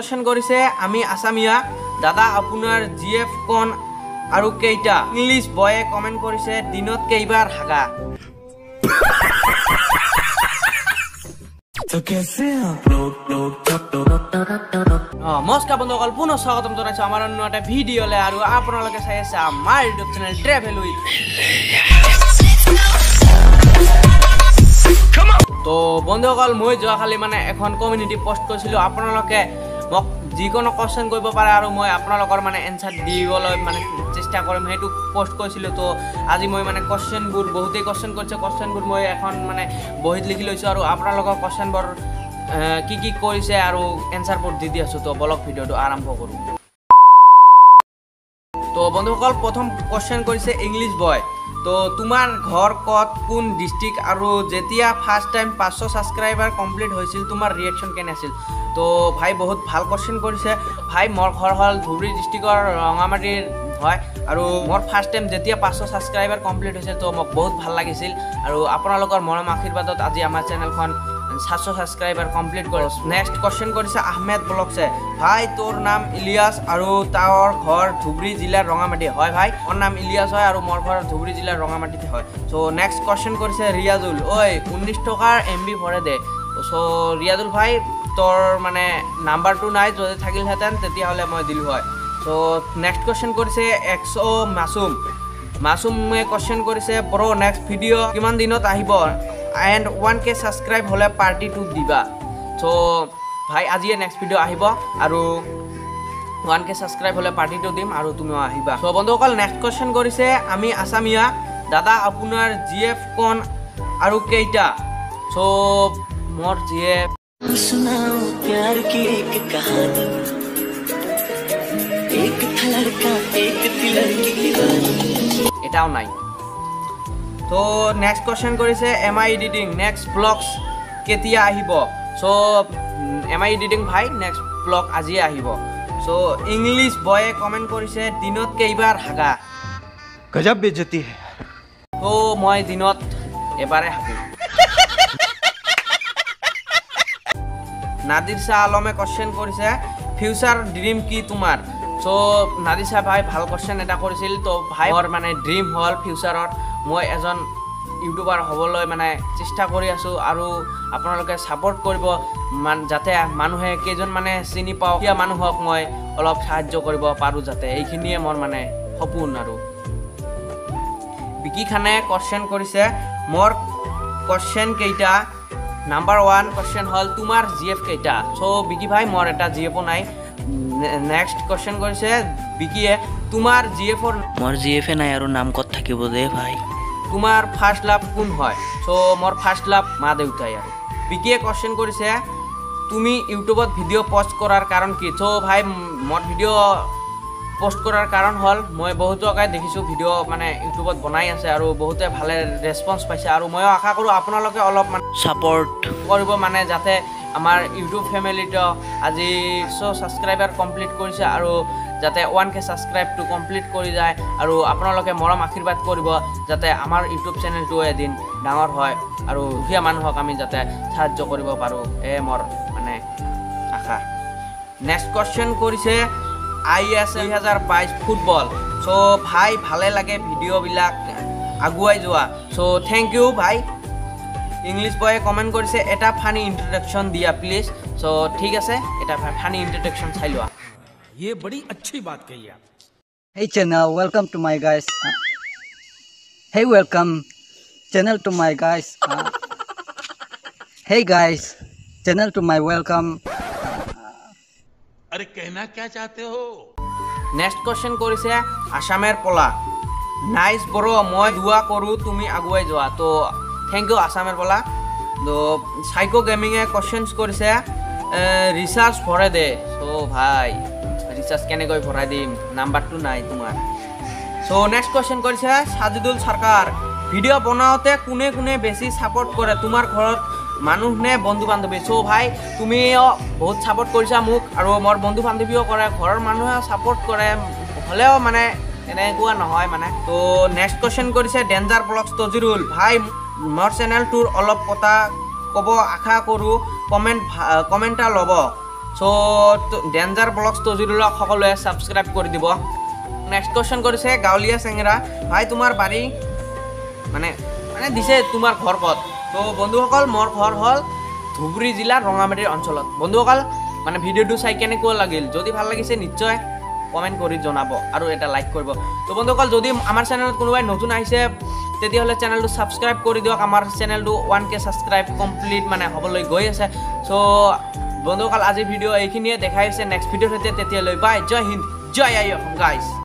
Question কৰিছে আমি আসামিয়া দাদা আপোনাৰ জিএফ কোন আৰু কেইটা ইংলিশ বয়ে কমেন্ট কৰিছে দিনত কেইবাৰ হাগা তো कैसे आप लोग নমস্কাৰ বন্ধুসকল পুনৰ স্বাগতম জনাইছো আমাৰ অন্য এটা ভিডিঅ'লে আৰু আপোনালোকে চাই আছে আমাৰ ইউটিউব চেনেল ট্ৰেভেল উইথ তো বন্ধুসকল মই যোৱাকালি মানে এখন কমিউনিটি পোষ্ট কৰিছিলো আপোনালোকে মোক যিকোনো কোশ্চেন কৰিব পাৰে আৰু মই আপোনালোকৰ মানে এনসাৰ দিবলৈ মানে চেষ্টা কৰিম হেতু পোষ্ট কৰিছিলো তো আজি মই মানে কোশ্চেনবোৰ বহুতেই কোশ্চেন কৰিছে কোশ্চেনবোৰ মই এখন মানে বহিত লিখি লৈছো আৰু আপোনালোকৰ কোশ্চেনবোৰ কি কি কৰিছে আৰু এনসাৰবোৰ দি আছো তো বলক ভিডিঅটো আৰম্ভ কৰো তো বন্ধুসকল প্ৰথম কোশ্চেন কৰিছে ইংলিশ বয় তো তোমাৰ ঘৰ কত কোন ডিস্ট্ৰিক্ট আৰু যেতিয়া ফাৰ্স্ট টাইম 500 সাবস্ক্ৰাইবাৰ কমপ্লিট হৈছিল তোমাৰ ৰিঅ্যাকশন কেনে আছিল তো ভাই বহুত ভাল কোশ্চেন কৰিছে ভাই মোৰ ঘৰ হল ধুবুৰী ডিস্ট্ৰিক্টৰ ৰঙামাটিৰ হয় আৰু মোৰ ফাৰ্স্ট টাইম যেতিয়া 500 সাবস্ক্ৰাইবাৰ কমপ্লিট হৈছে তো মোক বহুত ভাল লাগিছিল আৰু আপোনালোকৰ মৰম আশীৰ্বাদত আজি আমাৰ চেনেলখন 700 সাবস্ক্ৰাইবাৰ কমপ্লিট কৰিছ নেক্সট কোশ্চেন কৰিছে আহমেদ ব্লগছে ভাই তোৰ নাম ইলিয়াস আৰু তাৰ ঘৰ ধুবুৰী জিলাৰ ৰঙামাটি হয় ভাই মোৰ নাম ইলিয়াস হয় আৰু মোৰ ঘৰ ধুবুৰী জিলাৰ ৰঙামাটিতে হয় সো নেক্সট কোশ্চেন কৰিছে ৰিয়াজুল ওই 19 টকাৰ এমবি ভৰে দে সো ৰিয়াজুল ভাই তোৰ মানে নাম্বাৰটো নাই যদি থাকিলহেতেন তেতিয়া হলে মই দিলো হয় সো নেক্সট কোশ্চেন কৰিছে এক্সো মাসুমে কোশ্চেন কৰিছে ব্ৰো নেক্সট ভিডিও কিমান দিনত আহিব and 1k subscribe hole party to diba so bhai ajiye next video ahibo aru 1k subscribe hole party to dim aru tumi ahiba so bondhukol next question korise ami asamiya dada apunar gf kon aru keita so mor gf sunao pyar ki ek kahani ek tha ladka ek thi ladki diwani etao nai তো next question কৰিছে M আই editing next blogs কেতিয়া আহিব so M আই editing ভাই next blog আজি আহিব so English বয়ে comment কৰিছে দিনত কেইবাৰ হাগা গজব বেজতি হে তো মই দিনত এবাৰে হাগো নাদিৰ শাহ আলমে কোশ্চেন কৰিছে ফিউচাৰ ড্ৰিম কি তোমাৰ সো নাদিৰ শাহ ভাই ভাল কোশ্চেন এটা কৰিছিল তো ভাই মোৰ মানে ড্ৰিম হল ফিউচাৰত মই এজন ইউটিউবাৰ হবলৈ মানে চেষ্টা কৰি আছো আৰু আপোনালোকে সাপোৰ্ট কৰিব যাতে মানুহে কেজন মানে চিনি পাও কিয়া মানুহক মই অলপ সাহায্য কৰিব পাৰো যাতে এইখিনিয়ে মোৰ মানে সপোন আৰু বিকি খানে কোশ্চেন কৰিছে মোৰ কোশ্চেন কেইটা নাম্বাৰ 1 কোশ্চেন হল তোমাৰ জিএফ কেইটা সো বিকি ভাই মোৰ এটা জিএফ নাই নেক্সট কোশ্চেন কৰিছে বিকিয়ে তোমাৰ জিএফ মোৰ জিএফ নাই আৰু নাম কত থাকিব দে ভাই তোমাৰ ফাৰ্স্ট লাভ কোন হয় সো মোৰ ফাৰ্স্ট লাভ মা দেউতাই আৰু বিকিয়ে কোশ্চেন কৰিছে তুমি ইউটিউবত ভিডিও পোস্ট কৰাৰ কাৰণ কি সো ভাই মোৰ ভিডিও পোস্ট কৰাৰ কাৰণ হল মই বহুতকে দেখিছো ভিডিও মানে ইউটিউবত বনাই আছে আৰু বহুতে ভালে ৰেসপন্স পাইছে আৰু মই আশা কৰো আপোনালোকে অলপ মানে সাপোৰ্ট কৰিব মানে যাতে আমাৰ ইউটিউব ফ্যামিলিটো আজি 100 সাবস্ক্ৰাইবাৰ কমপ্লিট কৰিছে আৰু যাতে 1k সাবস্ক্ৰাইব টু কমপ্লিট কৰি যায় আৰু আপোনালোকে মৰম আশীৰ্বাদ কৰিব যাতে আমাৰ ইউটিউব চেনেলটো এদিন ডাঙৰ হয় আৰু হিয়া মানুহক আমি যাতে সাহায্য কৰিব পাৰো এ মোৰ মানে আশা নেক্সট কোশ্চেন কৰিছে আইএস 2022 ফুটবল সো ভাই ভালে লাগে ভিডিও বিলাক আগুৱাই যোৱা সো থ্যাংক ইউ ভাই इंग्लिश बॉय कमेंट কৰিছে এটা ফানি ইন্ট্ৰোডাকশন দিয়া প্লিজ সো ঠিক আছে এটা ফানি ইন্ট্ৰোডাকশন চাই লোৱা ये बड़ी अच्छी बात कही आप Hey channel, welcome to my guys. Hey, welcome channel to my guys. Hey guys, channel to my welcome. अरे कहना क्या चाहते हो নেক্সট কোশ্চেন কৰিছে আসামেৰ পলা নাইস ব্ৰো মই দুয়া কৰো তুমি আগুৱাই যোৱা তো থ্যাংক ইউ আসামেৰ বলা তো সাইকো গেমিং এ কোশ্চেনস কৰিছে ৰিসাৰ্চ ভৰে দে সো ভাই ৰিসাৰ্চ কেনে গৈ ভৰাই দিম নাম্বাৰটো নাই তোমাৰ সো নেক্সট কোশ্চেন কৰিছে সাজিদুল সৰকাৰ ভিডিও বনাওতে কোনে কোনে বেছি সাপোৰ্ট কৰে তোমাৰ ঘৰত মানুহ নে বন্ধু বান্ধৱী সো ভাই তুমিও বহুত সাপোৰ্ট কৰিছা মোক আৰু মোৰ বন্ধু বান্ধৱীও কৰে ঘৰৰ মানুহে সাপোৰ্ট কৰে হলেও মানে এনেকুৱা নহয় মানে তো নেক্সট কোশ্চেন কৰিছে ডেঞ্জাৰ ব্লগস তজিৰুল ভাই मोर चैनल टूर अलप कथा कब आशा करूँ कमेंटा लब চ' ডেঞ্জাৰ ব্লগছ তজিৰুলক সকলোৱে ছাবস্ক্ৰাইব কৰি দিব। নেক্সট কুৱেশ্যন কৰিছে গাঁৱলীয়া চেঙেৰা, ভাই তোমাৰ বাৰী মানে দিছে তোমাৰ ঘৰ ক'ত? তো বন্ধুসকল মোৰ ঘৰ হ'ল ধুবুৰী জিলাৰ ৰঙামাটিৰ অঞ্চলত। বন্ধুসকল মানে ভিডিঅ'টো চাই কেনেকুৱা লাগিল, যদি ভাল লাগিছে নিশ্চয় কমেণ্ট কৰি জনাব আৰু এটা লাইক কৰিব। তো বন্ধুসকল যদি আমাৰ চেনেলত কোনোবাই নতুন আহিছে তেতিয়াহ'লে চেনেলটো ছাবস্ক্ৰাইব কৰি দিয়ক। আমাৰ চেনেলটো 1K ছাবস্ক্ৰাইব কমপ্লিট মানে হ'বলৈ গৈ আছে। চ' বন্ধুসকল আজিৰ ভিডিঅ' এইখিনিয়ে দেখাই হৈছে, নেক্সট ভিডিঅ'ৰ সৈতে তেতিয়ালৈ বাই, জয় হিন্দ, জয় আই অসম গাইজ।